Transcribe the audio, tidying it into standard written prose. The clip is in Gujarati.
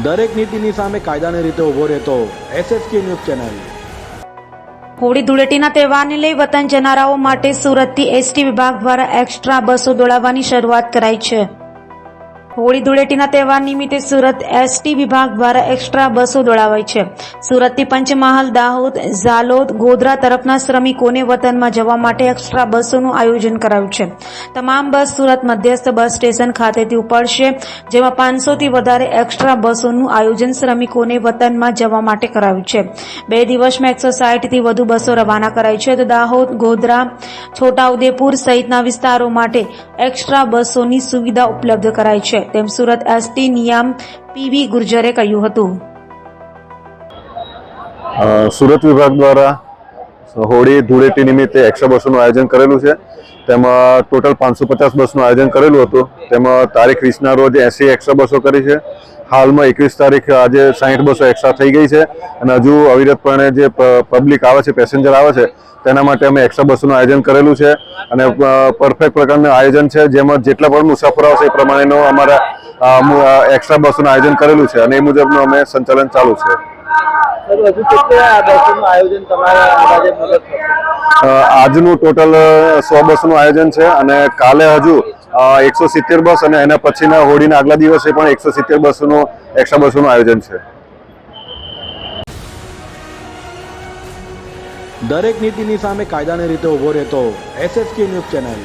દરેક નીતિની સામે કાયદાની રીતે ઊભો રહેતો SSK ન્યૂઝ ચેનલ। હોળી ધૂળેટીના તહેવારને લઈ વતન જનારાઓ માટે સુરતથી એસટી વિભાગ દ્વારા એક્સ્ટ્રા બસો દોડાવવાની શરૂઆત કરાઈ છે। હોળી ધૂળેટીના તહેવાર નિમિત્તે સુરત એસટી વિભાગ દ્વારા એક્સ્ટ્રા બસો દોડાવાઈ છે। સુરતથી પંચમહાલ, દાહોદ, ઝાલોદ, ગોધરા તરફના શ્રમિકોને વતનમાં જવા માટે એક્સ્ટ્રા બસોનું આયોજન કરાયું છે। તમામ બસ સુરત મધ્યસ્થ બસ સ્ટેશન ખાતેથી ઉપડશે, જેમાં 500થી વધારે એક્સ્ટ્રા બસોનું આયોજન શ્રમિકોને વતનમાં જવા માટે કરાયું છે। 2 દિવસમાં 160થી વધુ બસો રવાના કરાઈ છે, તો દાહોદ, ગોધરા, છોટાઉદેપુર સહિતના વિસ્તારો માટે એક્સ્ટ્રા બસોની સુવિધા ઉપલબ્ધ કરાઈ છે, તેમ સુરત એસટી નિયામ PV ગુર્જરે કહ્યું હતું। સુરત વિભાગ દ્વારા હોળી ધૂળેટી નિમિત્તે એક્સ્ટ્રા બસોનું આયોજન કરેલું છે। તેમાં ટોટલ 550 બસનું આયોજન કરેલું હતું। તેમાં તારીખ 20ના રોજ 80 એક્સ્ટ્રા બસો કરી છે। હાલમાં 21 તારીખ આજે 60 બસો એક્સ્ટ્રા થઈ ગઈ છે અને હજુ અવિરતપણે જે પબ્લિક આવે છે, પેસેન્જર આવે છે, તેના માટે અમે એક્સ્ટ્રા બસોનું આયોજન કરેલું છે અને પરફેક્ટ પ્રકારનું આયોજન છે, જેમાં જેટલા પણ મુસાફરો આવશે એ પ્રમાણેનું અમારા એક્સ્ટ્રા બસોનું આયોજન કરેલું છે અને એ મુજબનું અમે સંચાલન ચાલુ છે। આજનું ટોટલ 100 બસનું આયોજન છે અને કાલે હજુ 170 બસ અને એના પછીના હોળીના આગલા દિવસે પણ 170 બસનું એક્સ્ટ્રા બસનું આયોજન છે। દરેક નીતિની સામે કાયદાની રીતે ઊભો રહેતો SSK ન્યૂઝ ચેનલ।